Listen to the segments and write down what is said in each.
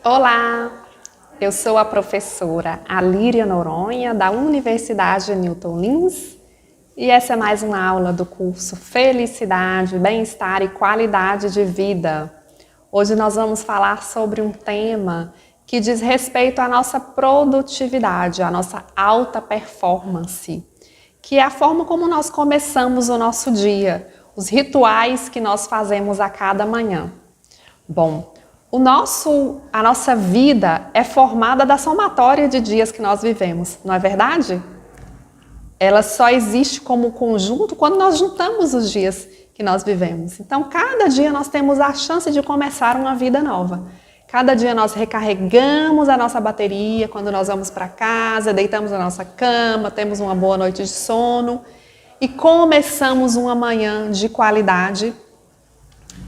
Olá, eu sou a professora Alíria Noronha, da Universidade Newton Lins, e essa é mais uma aula do curso Felicidade, Bem-Estar e Qualidade de Vida. Hoje nós vamos falar sobre um tema que diz respeito à nossa produtividade, à nossa alta performance, que é a forma como nós começamos o nosso dia, os rituais que nós fazemos a cada manhã. Bom, a nossa vida é formada da somatória de dias que nós vivemos, não é verdade? Ela só existe como conjunto quando nós juntamos os dias que nós vivemos. Então, cada dia nós temos a chance de começar uma vida nova. Cada dia nós recarregamos a nossa bateria quando nós vamos para casa, deitamos na nossa cama, temos uma boa noite de sono e começamos uma manhã de qualidade.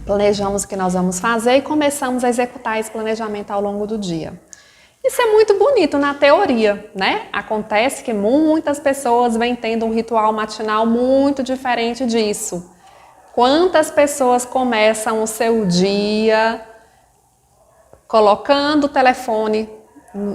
Planejamos o que nós vamos fazer e começamos a executar esse planejamento ao longo do dia. Isso é muito bonito na teoria, né? Acontece que muitas pessoas vêm tendo um ritual matinal muito diferente disso. Quantas pessoas começam o seu dia colocando o telefone,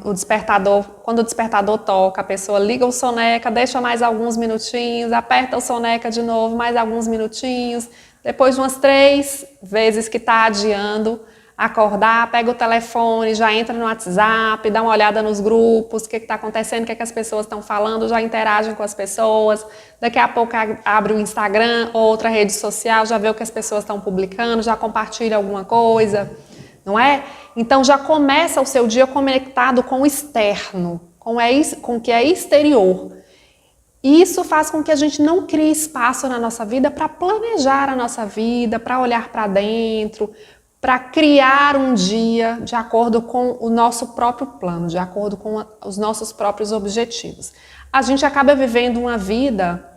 o despertador, quando o despertador toca, a pessoa liga o soneca, deixa mais alguns minutinhos, aperta o soneca de novo, mais alguns minutinhos. Depois de umas 3 vezes que está adiando acordar, pega o telefone, já entra no WhatsApp, dá uma olhada nos grupos, o que está acontecendo, o que as pessoas estão falando, já interagem com as pessoas. Daqui a pouco abre o Instagram ou outra rede social, já vê o que as pessoas estão publicando, já compartilha alguma coisa, não é? Então já começa o seu dia conectado com o externo, com o que é exterior. E isso faz com que a gente não crie espaço na nossa vida para planejar a nossa vida, para olhar para dentro, para criar um dia de acordo com o nosso próprio plano, de acordo com os nossos próprios objetivos. A gente acaba vivendo uma vida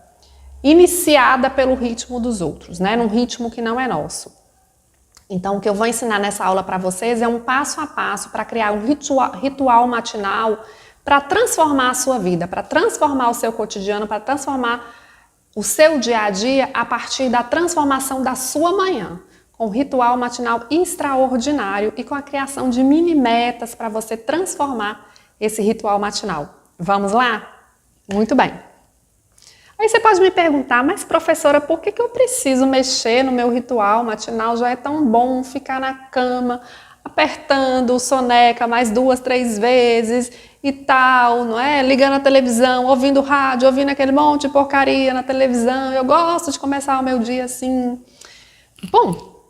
iniciada pelo ritmo dos outros, né? Num ritmo que não é nosso. Então, o que eu vou ensinar nessa aula para vocês é um passo a passo para criar um ritual matinal para transformar a sua vida, para transformar o seu cotidiano, para transformar o seu dia a dia a partir da transformação da sua manhã, com um ritual matinal extraordinário e com a criação de mini metas para você transformar esse ritual matinal. Vamos lá? Muito bem. Aí você pode me perguntar, mas professora, por que eu preciso mexer no meu ritual matinal? Já é tão bom ficar na cama, apertando o soneca mais 2, 3 vezes e tal, não é? Ligando a televisão, ouvindo rádio, ouvindo aquele monte de porcaria na televisão. Eu gosto de começar o meu dia assim. Bom,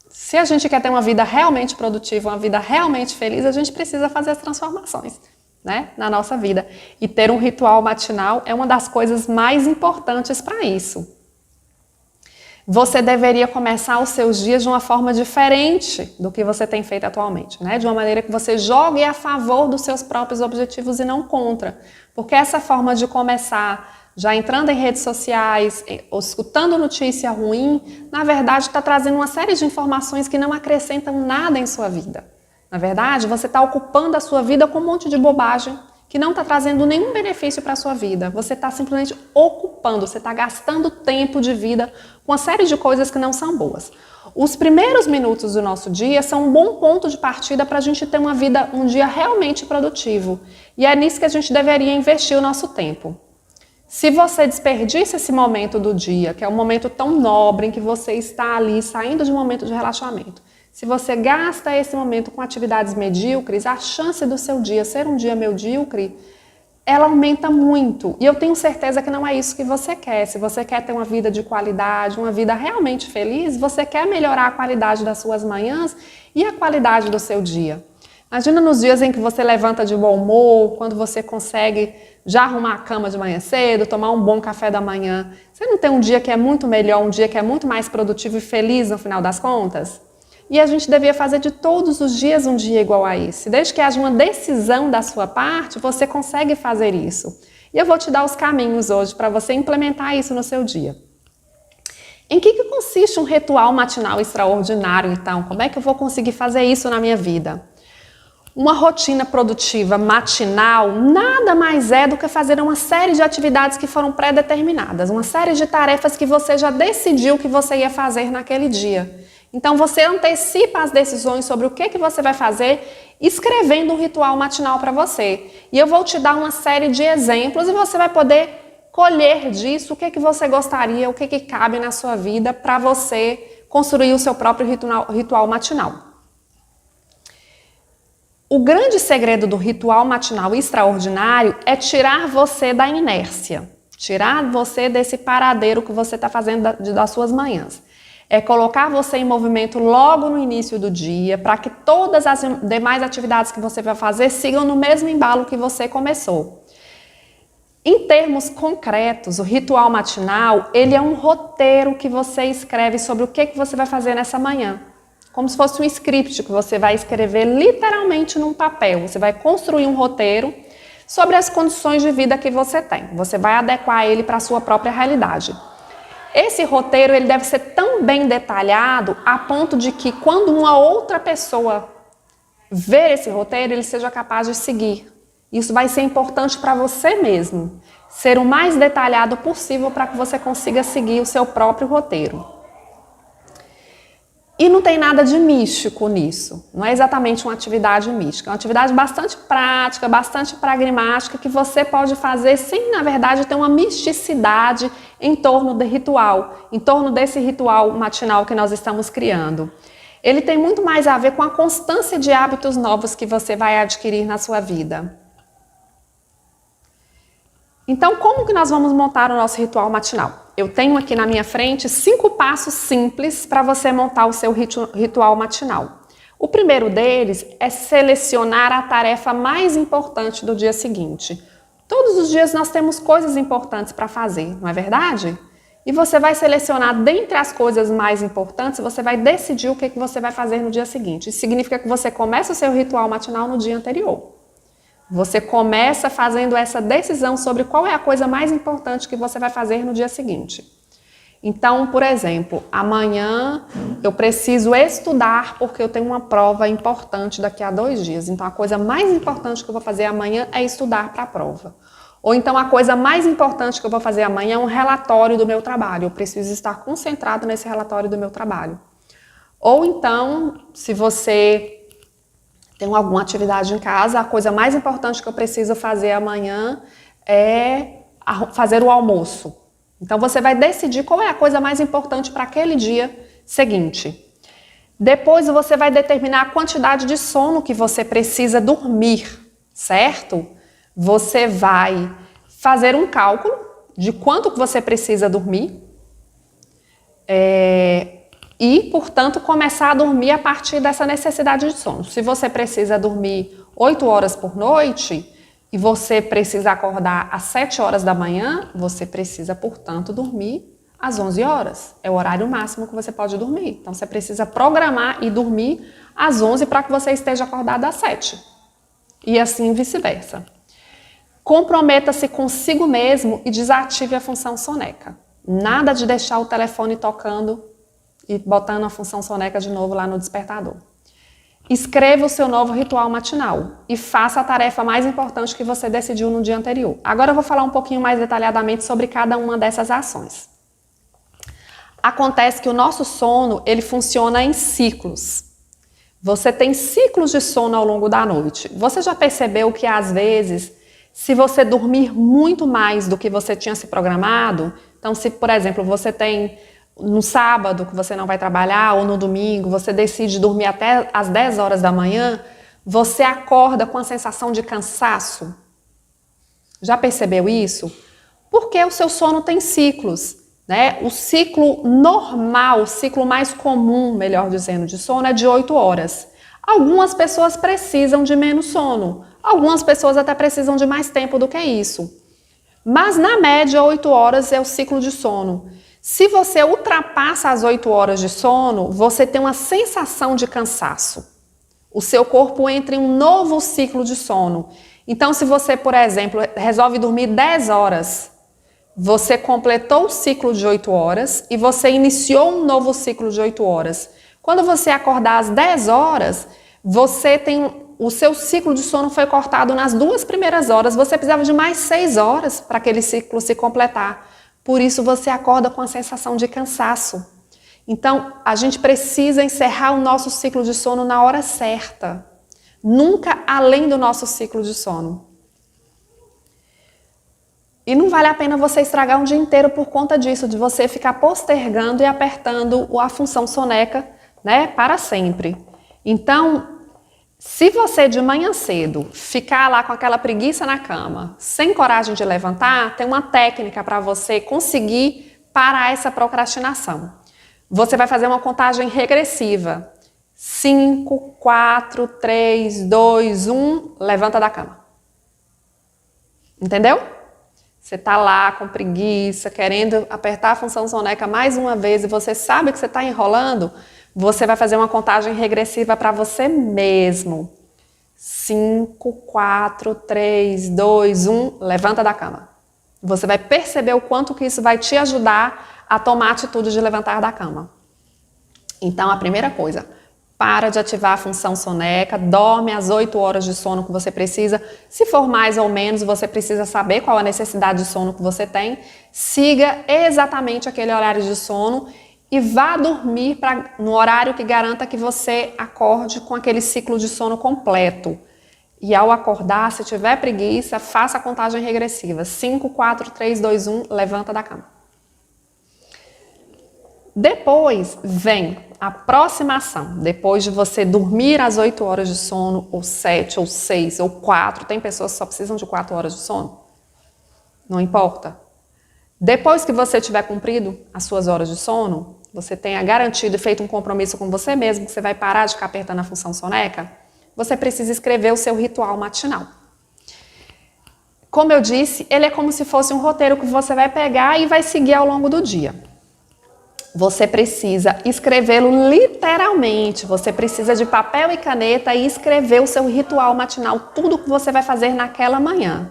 se a gente quer ter uma vida realmente produtiva, uma vida realmente feliz, a gente precisa fazer as transformações, né, na nossa vida. E ter um ritual matinal é uma das coisas mais importantes para isso. Você deveria começar os seus dias de uma forma diferente do que você tem feito atualmente, né? De uma maneira que você jogue a favor dos seus próprios objetivos e não contra. Porque essa forma de começar, já entrando em redes sociais, ou escutando notícia ruim, na verdade está trazendo uma série de informações que não acrescentam nada em sua vida. Na verdade, você está ocupando a sua vida com um monte de bobagem que não está trazendo nenhum benefício para a sua vida. Você está simplesmente ocupando, você está gastando tempo de vida com uma série de coisas que não são boas. Os primeiros minutos do nosso dia são um bom ponto de partida para a gente ter um dia realmente produtivo. E é nisso que a gente deveria investir o nosso tempo. Se você desperdiça esse momento do dia, que é um momento tão nobre em que você está ali saindo de um momento de relaxamento, se você gasta esse momento com atividades medíocres, a chance do seu dia ser um dia medíocre, ela aumenta muito. E eu tenho certeza que não é isso que você quer. Se você quer ter uma vida de qualidade, uma vida realmente feliz, você quer melhorar a qualidade das suas manhãs e a qualidade do seu dia. Imagina nos dias em que você levanta de bom humor, quando você consegue já arrumar a cama de manhã cedo, tomar um bom café da manhã. Você não tem um dia que é muito melhor, um dia que é muito mais produtivo e feliz no final das contas? E a gente devia fazer de todos os dias um dia igual a esse. Desde que haja uma decisão da sua parte, você consegue fazer isso. E eu vou te dar os caminhos hoje para você implementar isso no seu dia. Em que consiste um ritual matinal extraordinário, então? Como é que eu vou conseguir fazer isso na minha vida? Uma rotina produtiva matinal nada mais é do que fazer uma série de atividades que foram pré-determinadas, uma série de tarefas que você já decidiu que você ia fazer naquele dia. Então você antecipa as decisões sobre o que você vai fazer escrevendo um ritual matinal para você. E eu vou te dar uma série de exemplos e você vai poder colher disso o que você gostaria, o que cabe na sua vida para você construir o seu próprio ritual matinal. O grande segredo do ritual matinal extraordinário é tirar você da inércia, tirar você desse paradeiro que você está fazendo das suas manhãs. É colocar você em movimento logo no início do dia, para que todas as demais atividades que você vai fazer sigam no mesmo embalo que você começou. Em termos concretos, o ritual matinal, ele é um roteiro que você escreve sobre o que você vai fazer nessa manhã. Como se fosse um script que você vai escrever literalmente num papel. Você vai construir um roteiro sobre as condições de vida que você tem. Você vai adequar ele para a sua própria realidade. Esse roteiro ele deve ser tão bem detalhado a ponto de que quando uma outra pessoa ver esse roteiro, ele seja capaz de seguir. Isso vai ser importante para você mesmo. Ser o mais detalhado possível para que você consiga seguir o seu próprio roteiro. E não tem nada de místico nisso. Não é exatamente uma atividade mística. É uma atividade bastante prática, bastante pragmática, que você pode fazer sem, na verdade, ter uma misticidade em torno do ritual, em torno desse ritual matinal que nós estamos criando. Ele tem muito mais a ver com a constância de hábitos novos que você vai adquirir na sua vida. Então, como que nós vamos montar o nosso ritual matinal? Eu tenho aqui na minha frente 5 passos simples para você montar o seu ritual matinal. O primeiro deles é selecionar a tarefa mais importante do dia seguinte. Todos os dias nós temos coisas importantes para fazer, não é verdade? E você vai selecionar dentre as coisas mais importantes, você vai decidir o que você vai fazer no dia seguinte. Isso significa que você começa o seu ritual matinal no dia anterior. Você começa fazendo essa decisão sobre qual é a coisa mais importante que você vai fazer no dia seguinte. Então, por exemplo, amanhã eu preciso estudar porque eu tenho uma prova importante daqui a 2 dias. Então, a coisa mais importante que eu vou fazer amanhã é estudar para a prova. Ou então, a coisa mais importante que eu vou fazer amanhã é um relatório do meu trabalho. Eu preciso estar concentrado nesse relatório do meu trabalho. Ou então, se você tem alguma atividade em casa, a coisa mais importante que eu preciso fazer amanhã é fazer o almoço. Então você vai decidir qual é a coisa mais importante para aquele dia seguinte. Depois você vai determinar a quantidade de sono que você precisa dormir, certo? Você vai fazer um cálculo de quanto que você precisa dormir e, portanto, começar a dormir a partir dessa necessidade de sono. Se você precisa dormir 8 horas por noite e você precisa acordar às 7 horas da manhã, você precisa, portanto, dormir às 11 horas. É o horário máximo que você pode dormir. Então, você precisa programar e dormir às 11 para que você esteja acordado às 7. E assim vice-versa. Comprometa-se consigo mesmo e desative a função soneca. Nada de deixar o telefone tocando e botando a função soneca de novo lá no despertador. Escreva o seu novo ritual matinal e faça a tarefa mais importante que você decidiu no dia anterior. Agora eu vou falar um pouquinho mais detalhadamente sobre cada uma dessas ações. Acontece que o nosso sono, ele funciona em ciclos. Você tem ciclos de sono ao longo da noite. Você já percebeu que às vezes, se você dormir muito mais do que você tinha se programado, então se, por exemplo, você tem no sábado que você não vai trabalhar ou no domingo, você decide dormir até às 10 horas da manhã, você acorda com a sensação de cansaço. Já percebeu isso? Porque o seu sono tem ciclos, né? O ciclo normal, o ciclo mais comum, melhor dizendo, de sono é de 8 horas. Algumas pessoas precisam de menos sono, algumas pessoas até precisam de mais tempo do que isso. Mas na média 8 horas é o ciclo de sono. Se você ultrapassa as 8 horas de sono, você tem uma sensação de cansaço. O seu corpo entra em um novo ciclo de sono. Então, se você, por exemplo, resolve dormir 10 horas, você completou o ciclo de 8 horas e você iniciou um novo ciclo de 8 horas. Quando você acordar às 10 horas, o seu ciclo de sono foi cortado nas 2 primeiras horas. Você precisava de mais 6 horas para aquele ciclo se completar. Por isso você acorda com a sensação de cansaço. Então, a gente precisa encerrar o nosso ciclo de sono na hora certa. Nunca além do nosso ciclo de sono. E não vale a pena você estragar um dia inteiro por conta disso, de você ficar postergando e apertando a função soneca, né, para sempre. Então, se você de manhã cedo ficar lá com aquela preguiça na cama, sem coragem de levantar, tem uma técnica para você conseguir parar essa procrastinação. Você vai fazer uma contagem regressiva. 5, 4, 3, 2, 1, levanta da cama. Entendeu? Você tá lá com preguiça, querendo apertar a função soneca mais uma vez e você sabe que você está enrolando, você vai fazer uma contagem regressiva para você mesmo. 5, 4, 3, 2, 1, levanta da cama. Você vai perceber o quanto que isso vai te ajudar a tomar a atitude de levantar da cama. Então, a primeira coisa, para de ativar a função soneca, dorme as 8 horas de sono que você precisa. Se for mais ou menos, você precisa saber qual a necessidade de sono que você tem. Siga exatamente aquele horário de sono e vá dormir no horário que garanta que você acorde com aquele ciclo de sono completo. E ao acordar, se tiver preguiça, faça a contagem regressiva. 5, 4, 3, 2, 1, levanta da cama. Depois vem a próxima ação. Depois de você dormir as 8 horas de sono, ou 7, ou 6, ou 4, tem pessoas que só precisam de 4 horas de sono. Não importa. Depois que você tiver cumprido as suas horas de sono, você tenha garantido e feito um compromisso com você mesmo, que você vai parar de ficar apertando a função soneca, você precisa escrever o seu ritual matinal. Como eu disse, ele é como se fosse um roteiro que você vai pegar e vai seguir ao longo do dia. Você precisa escrevê-lo literalmente, você precisa de papel e caneta e escrever o seu ritual matinal, tudo que você vai fazer naquela manhã.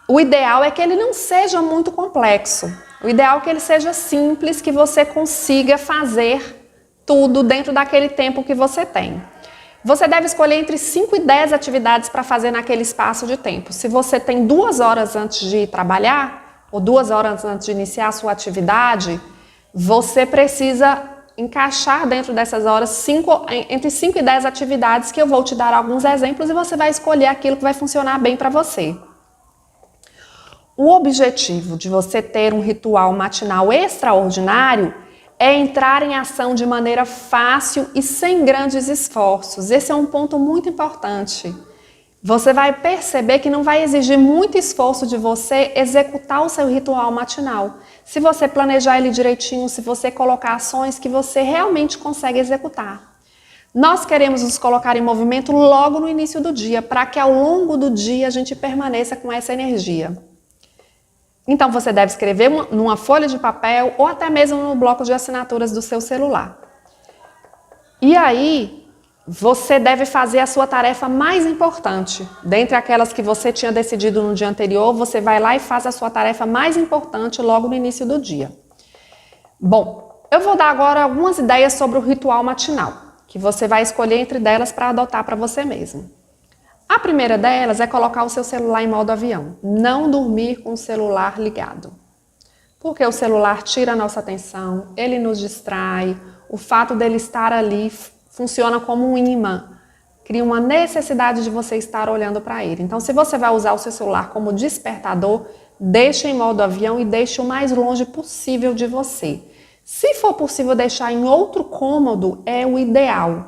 O ideal é que ele não seja muito complexo, o ideal é que ele seja simples, que você consiga fazer tudo dentro daquele tempo que você tem. Você deve escolher entre 5 e 10 atividades para fazer naquele espaço de tempo. Se você tem 2 horas antes de ir trabalhar, ou 2 horas antes de iniciar a sua atividade, você precisa encaixar dentro dessas horas entre 5 e 10 atividades, que eu vou te dar alguns exemplos e você vai escolher aquilo que vai funcionar bem para você. O objetivo de você ter um ritual matinal extraordinário é entrar em ação de maneira fácil e sem grandes esforços. Esse é um ponto muito importante. Você vai perceber que não vai exigir muito esforço de você executar o seu ritual matinal. Se você planejar ele direitinho, se você colocar ações que você realmente consegue executar. Nós queremos nos colocar em movimento logo no início do dia, para que ao longo do dia a gente permaneça com essa energia. Então você deve escrever numa folha de papel ou até mesmo no bloco de assinaturas do seu celular. E aí, você deve fazer a sua tarefa mais importante. Dentre aquelas que você tinha decidido no dia anterior, você vai lá e faz a sua tarefa mais importante logo no início do dia. Bom, eu vou dar agora algumas ideias sobre o ritual matinal, que você vai escolher entre delas para adotar para você mesmo. A primeira delas é colocar o seu celular em modo avião. Não dormir com o celular ligado. Porque o celular tira a nossa atenção, ele nos distrai, o fato dele estar ali funciona como um imã, cria uma necessidade de você estar olhando para ele. Então, se você vai usar o seu celular como despertador, deixe em modo avião e deixe o mais longe possível de você. Se for possível deixar em outro cômodo, é o ideal,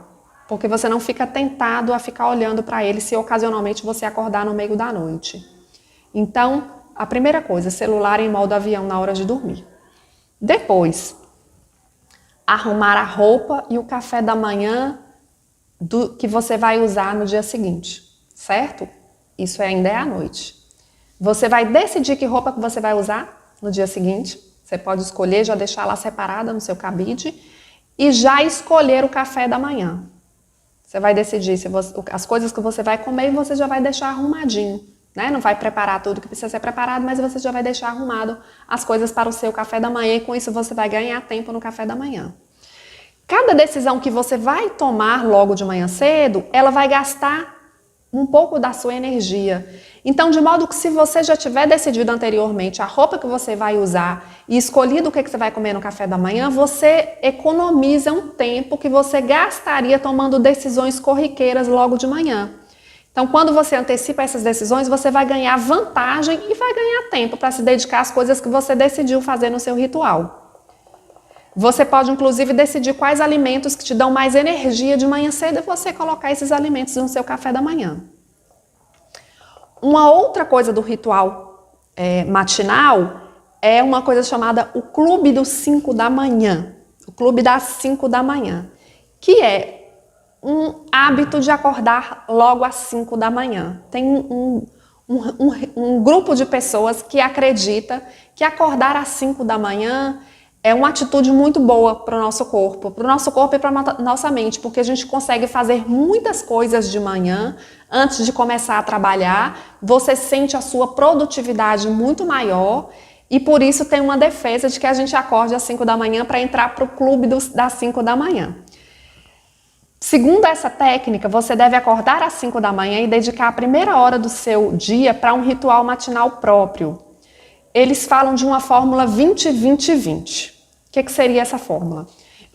porque você não fica tentado a ficar olhando para ele se ocasionalmente você acordar no meio da noite. Então, a primeira coisa, celular em modo avião na hora de dormir. Depois, arrumar a roupa e o café da manhã que você vai usar no dia seguinte, certo? Isso ainda é à noite. Você vai decidir que roupa que você vai usar no dia seguinte. Você pode escolher, já deixar lá separada no seu cabide e já escolher o café da manhã. Você vai decidir as coisas que você vai comer e você já vai deixar arrumadinho, né? Não vai preparar tudo que precisa ser preparado, mas você já vai deixar arrumado as coisas para o seu café da manhã e com isso você vai ganhar tempo no café da manhã. Cada decisão que você vai tomar logo de manhã cedo, ela vai gastar um pouco da sua energia. Então, de modo que se você já tiver decidido anteriormente a roupa que você vai usar e escolhido o que você vai comer no café da manhã, você economiza um tempo que você gastaria tomando decisões corriqueiras logo de manhã. Então, quando você antecipa essas decisões, você vai ganhar vantagem e vai ganhar tempo para se dedicar às coisas que você decidiu fazer no seu ritual. Você pode, inclusive, decidir quais alimentos que te dão mais energia de manhã cedo e você colocar esses alimentos no seu café da manhã. Uma outra coisa do ritual matinal é uma coisa chamada o Clube dos 5 da manhã. O Clube das 5 da manhã, que é um hábito de acordar logo às 5 da manhã. Tem um grupo de pessoas que acredita que acordar às 5 da manhã é uma atitude muito boa para o nosso corpo e para a nossa mente, porque a gente consegue fazer muitas coisas de manhã antes de começar a trabalhar, você sente a sua produtividade muito maior e por isso tem uma defesa de que a gente acorde às 5 da manhã para entrar para o clube das 5 da manhã. Segundo essa técnica, você deve acordar às 5 da manhã e dedicar a primeira hora do seu dia para um ritual matinal próprio. Eles falam de uma fórmula 20-20-20. O que seria essa fórmula?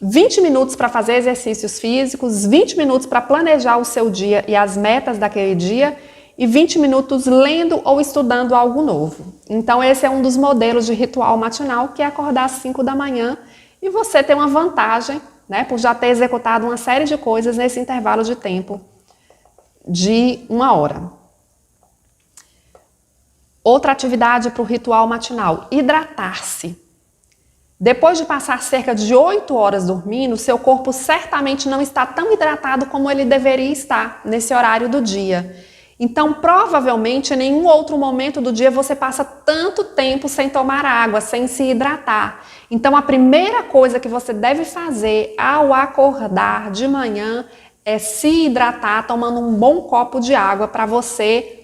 20 minutos para fazer exercícios físicos, 20 minutos para planejar o seu dia e as metas daquele dia e 20 minutos lendo ou estudando algo novo. Então esse é um dos modelos de ritual matinal, que é acordar às 5 da manhã e você tem uma vantagem, né, por já ter executado uma série de coisas nesse intervalo de tempo de 1 hora. Outra atividade para o ritual matinal, hidratar-se. Depois de passar cerca de 8 horas dormindo, seu corpo certamente não está tão hidratado como ele deveria estar nesse horário do dia. Então, provavelmente, em nenhum outro momento do dia você passa tanto tempo sem tomar água, sem se hidratar. Então, a primeira coisa que você deve fazer ao acordar de manhã é se hidratar tomando um bom copo de água para você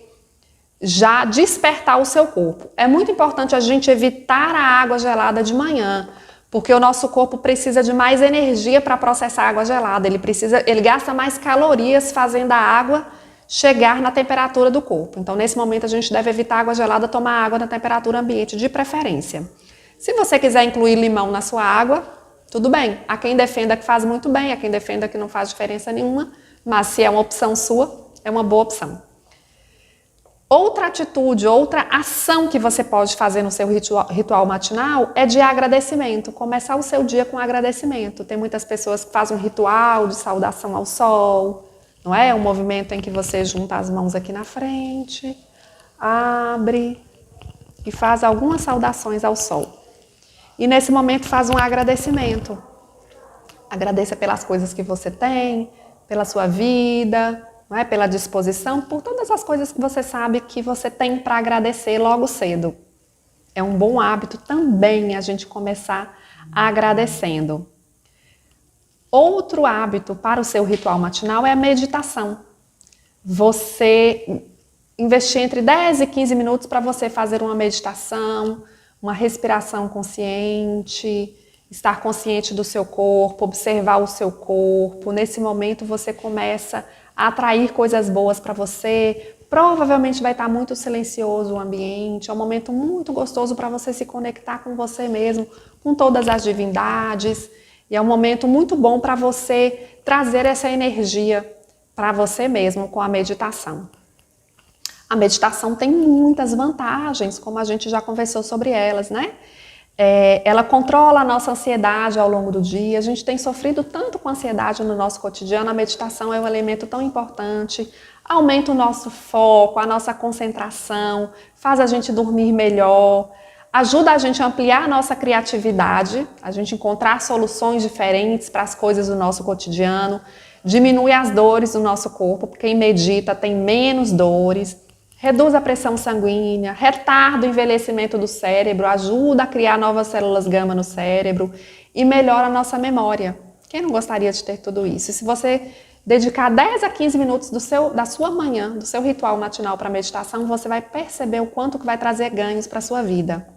já despertar o seu corpo. É muito importante a gente evitar a água gelada de manhã, porque o nosso corpo precisa de mais energia para processar a água gelada. Ele gasta mais calorias fazendo a água chegar na temperatura do corpo. Então, nesse momento, a gente deve evitar água gelada, tomar água na temperatura ambiente de preferência. Se você quiser incluir limão na sua água, tudo bem. Há quem defenda que faz muito bem, há quem defenda que não faz diferença nenhuma, mas se é uma opção sua, é uma boa opção. Outra atitude, outra ação que você pode fazer no seu ritual matinal é de agradecimento. Começar o seu dia com agradecimento. Tem muitas pessoas que fazem um ritual de saudação ao sol, não é? Um movimento em que você junta as mãos aqui na frente, abre e faz algumas saudações ao sol. E nesse momento faz um agradecimento. Agradeça pelas coisas que você tem, pela sua vida, não é? Pela disposição, por todas as coisas que você sabe que você tem para agradecer logo cedo. É um bom hábito também a gente começar agradecendo. Outro hábito para o seu ritual matinal é a meditação. Você investir entre 10 e 15 minutos para você fazer uma meditação, uma respiração consciente, estar consciente do seu corpo, observar o seu corpo. Nesse momento você começa a atrair coisas boas para você. Provavelmente vai estar muito silencioso o ambiente. É um momento muito gostoso para você se conectar com você mesmo, com todas as divindades. E é um momento muito bom para você trazer essa energia para você mesmo com a meditação. A meditação tem muitas vantagens, como a gente já conversou sobre elas, né? Ela controla a nossa ansiedade ao longo do dia. A gente tem sofrido tanto com ansiedade no nosso cotidiano. A meditação é um elemento tão importante. Aumenta o nosso foco, a nossa concentração, faz a gente dormir melhor, ajuda a gente a ampliar a nossa criatividade, a gente encontrar soluções diferentes para as coisas do nosso cotidiano, diminui as dores do nosso corpo, porque quem medita tem menos dores, reduz a pressão sanguínea, retarda o envelhecimento do cérebro, ajuda a criar novas células gama no cérebro e melhora a nossa memória. Quem não gostaria de ter tudo isso? E se você dedicar 10 a 15 minutos da sua manhã, do seu ritual matinal para meditação, você vai perceber o quanto que vai trazer ganhos para a sua vida.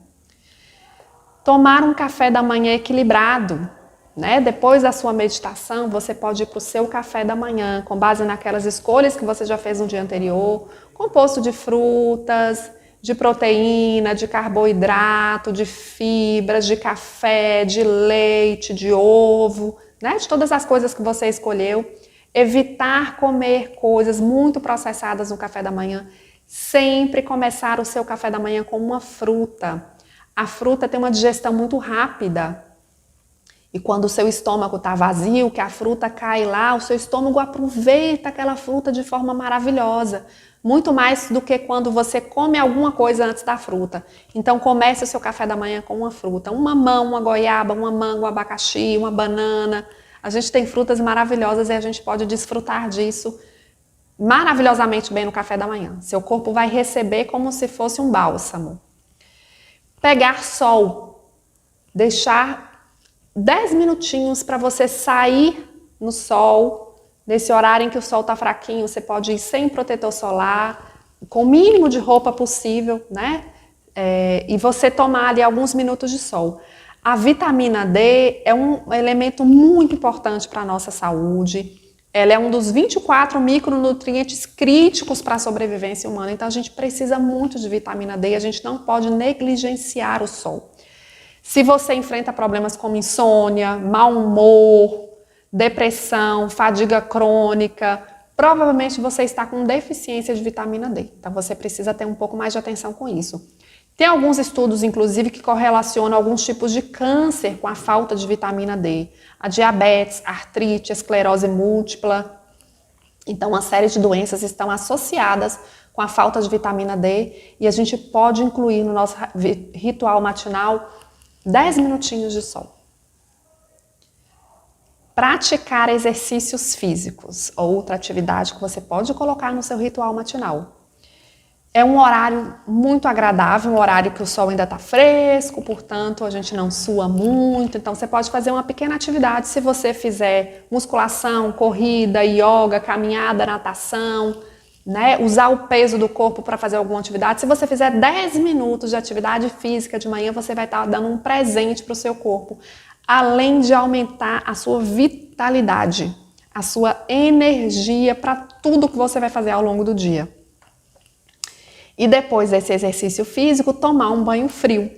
Tomar um café da manhã equilibrado, né? Depois da sua meditação, você pode ir para o seu café da manhã, com base naquelas escolhas que você já fez no dia anterior, composto de frutas, de proteína, de carboidrato, de fibras, de café, de leite, de ovo, né? De todas as coisas que você escolheu. Evitar comer coisas muito processadas no café da manhã. Sempre começar o seu café da manhã com uma fruta. A fruta tem uma digestão muito rápida. E quando o seu estômago está vazio, que a fruta cai lá, o seu estômago aproveita aquela fruta de forma maravilhosa. Muito mais do que quando você come alguma coisa antes da fruta. Então comece o seu café da manhã com uma fruta. Uma mamão, uma goiaba, uma manga, um abacaxi, uma banana. A gente tem frutas maravilhosas e a gente pode desfrutar disso maravilhosamente bem no café da manhã. Seu corpo vai receber como se fosse um bálsamo. Pegar sol. Deixar 10 minutinhos para você sair no sol. Nesse horário em que o sol está fraquinho, você pode ir sem protetor solar, com o mínimo de roupa possível, né? E você tomar ali alguns minutos de sol. A vitamina D é um elemento muito importante para a nossa saúde. Ela é um dos 24 micronutrientes críticos para a sobrevivência humana. Então a gente precisa muito de vitamina D e a gente não pode negligenciar o sol. Se você enfrenta problemas como insônia, mau humor, depressão, fadiga crônica, provavelmente você está com deficiência de vitamina D. Então você precisa ter um pouco mais de atenção com isso. Tem alguns estudos, inclusive, que correlacionam alguns tipos de câncer com a falta de vitamina D. A diabetes, a artrite, a esclerose múltipla. Então, uma série de doenças estão associadas com a falta de vitamina D e a gente pode incluir no nosso ritual matinal 10 minutinhos de sol. Praticar exercícios físicos, outra atividade que você pode colocar no seu ritual matinal. É um horário muito agradável, um horário que o sol ainda está fresco, portanto a gente não sua muito. Então você pode fazer uma pequena atividade se você fizer musculação, corrida, yoga, caminhada, natação, né? Usar o peso do corpo para fazer alguma atividade. Se você fizer 10 minutos de atividade física de manhã, você vai estar dando um presente para o seu corpo, além de aumentar a sua vitalidade, a sua energia para tudo que você vai fazer ao longo do dia. E depois desse exercício físico, tomar um banho frio.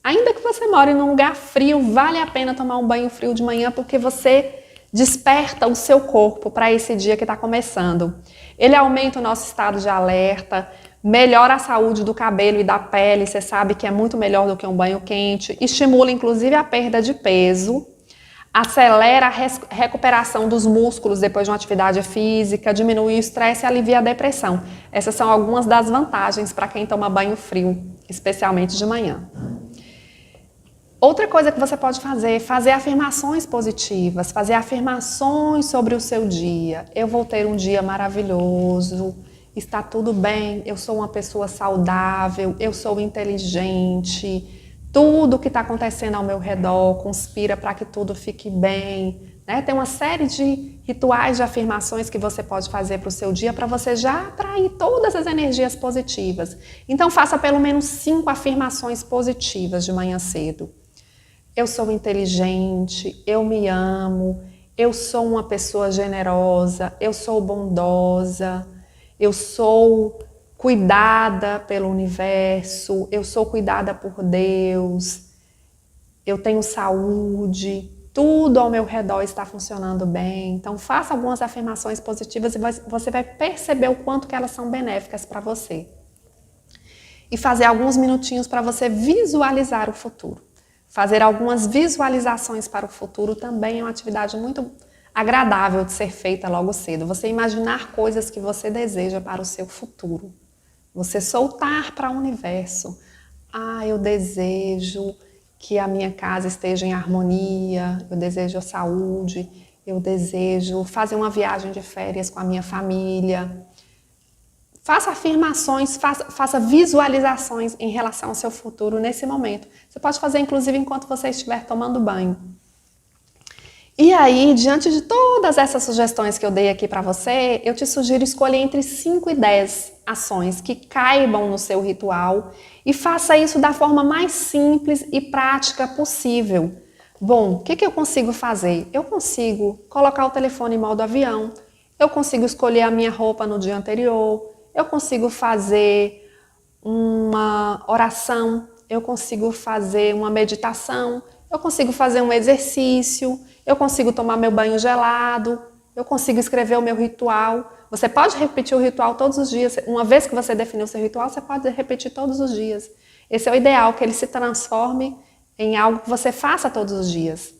Ainda que você more num lugar frio, vale a pena tomar um banho frio de manhã porque você desperta o seu corpo para esse dia que está começando. Ele aumenta o nosso estado de alerta, melhora a saúde do cabelo e da pele, você sabe que é muito melhor do que um banho quente, estimula inclusive a perda de peso, acelera a recuperação dos músculos depois de uma atividade física, diminui o estresse e alivia a depressão. Essas são algumas das vantagens para quem toma banho frio, especialmente de manhã. Outra coisa que você pode fazer é fazer afirmações positivas, fazer afirmações sobre o seu dia. Eu vou ter um dia maravilhoso, está tudo bem, eu sou uma pessoa saudável, eu sou inteligente. Tudo que está acontecendo ao meu redor conspira para que tudo fique bem, né? Tem uma série de rituais de afirmações que você pode fazer para o seu dia para você já atrair todas as energias positivas. Então faça pelo menos 5 afirmações positivas de manhã cedo. Eu sou inteligente, eu me amo, eu sou uma pessoa generosa, eu sou bondosa, eu sou cuidada pelo universo, eu sou cuidada por Deus, eu tenho saúde, tudo ao meu redor está funcionando bem. Então faça algumas afirmações positivas e você vai perceber o quanto que elas são benéficas para você. E fazer alguns minutinhos para você visualizar o futuro. Fazer algumas visualizações para o futuro também é uma atividade muito agradável de ser feita logo cedo. Você imaginar coisas que você deseja para o seu futuro. Você soltar para o universo. Eu desejo que a minha casa esteja em harmonia, eu desejo a saúde, eu desejo fazer uma viagem de férias com a minha família. Faça afirmações, faça visualizações em relação ao seu futuro nesse momento. Você pode fazer, inclusive, enquanto você estiver tomando banho. E aí, diante de todas essas sugestões que eu dei aqui para você, eu te sugiro escolher entre 5 e 10 ações que caibam no seu ritual e faça isso da forma mais simples e prática possível. Bom, o que eu consigo fazer? Eu consigo colocar o telefone em modo avião, eu consigo escolher a minha roupa no dia anterior, eu consigo fazer uma oração, eu consigo fazer uma meditação, eu consigo fazer um exercício, eu consigo tomar meu banho gelado, eu consigo escrever o meu ritual. Você pode repetir o ritual todos os dias. Uma vez que você definiu o seu ritual, você pode repetir todos os dias. Esse é o ideal, que ele se transforme em algo que você faça todos os dias.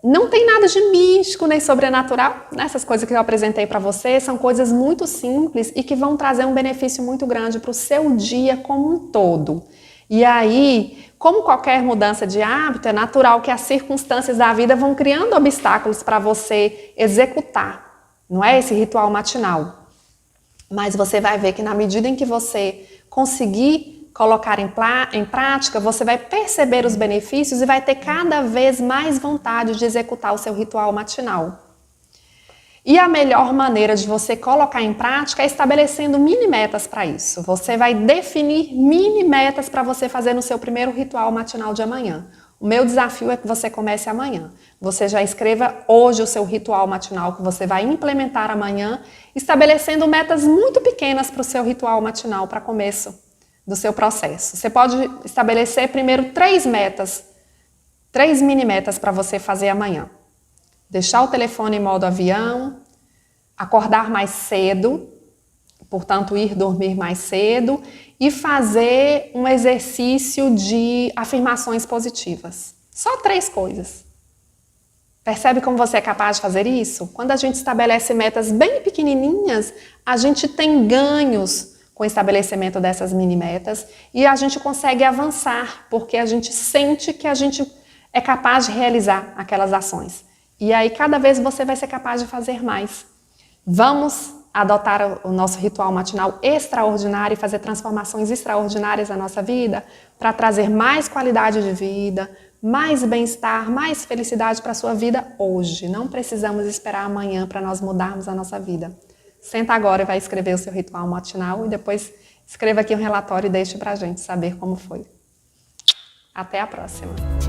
Não tem nada de místico nem sobrenatural. Essas coisas que eu apresentei para você são coisas muito simples e que vão trazer um benefício muito grande para o seu dia como um todo. E aí, como qualquer mudança de hábito, é natural que as circunstâncias da vida vão criando obstáculos para você executar, não é esse ritual matinal. Mas você vai ver que na medida em que você conseguir colocar em prática, você vai perceber os benefícios e vai ter cada vez mais vontade de executar o seu ritual matinal. E a melhor maneira de você colocar em prática é estabelecendo mini metas para isso. Você vai definir mini metas para você fazer no seu primeiro ritual matinal de amanhã. O meu desafio é que você comece amanhã. Você já escreva hoje o seu ritual matinal que você vai implementar amanhã, estabelecendo metas muito pequenas para o seu ritual matinal para começo do seu processo. Você pode estabelecer primeiro 3 metas, 3 mini metas para você fazer amanhã. Deixar o telefone em modo avião, acordar mais cedo, portanto ir dormir mais cedo e fazer um exercício de afirmações positivas. Só 3 coisas. Percebe como você é capaz de fazer isso? Quando a gente estabelece metas bem pequenininhas, a gente tem ganhos com o estabelecimento dessas mini metas e a gente consegue avançar, porque a gente sente que a gente é capaz de realizar aquelas ações. E aí cada vez você vai ser capaz de fazer mais. Vamos adotar o nosso ritual matinal extraordinário e fazer transformações extraordinárias na nossa vida para trazer mais qualidade de vida, mais bem-estar, mais felicidade para a sua vida hoje. Não precisamos esperar amanhã para nós mudarmos a nossa vida. Senta agora e vai escrever o seu ritual matinal e depois escreva aqui um relatório e deixe para a gente saber como foi. Até a próxima!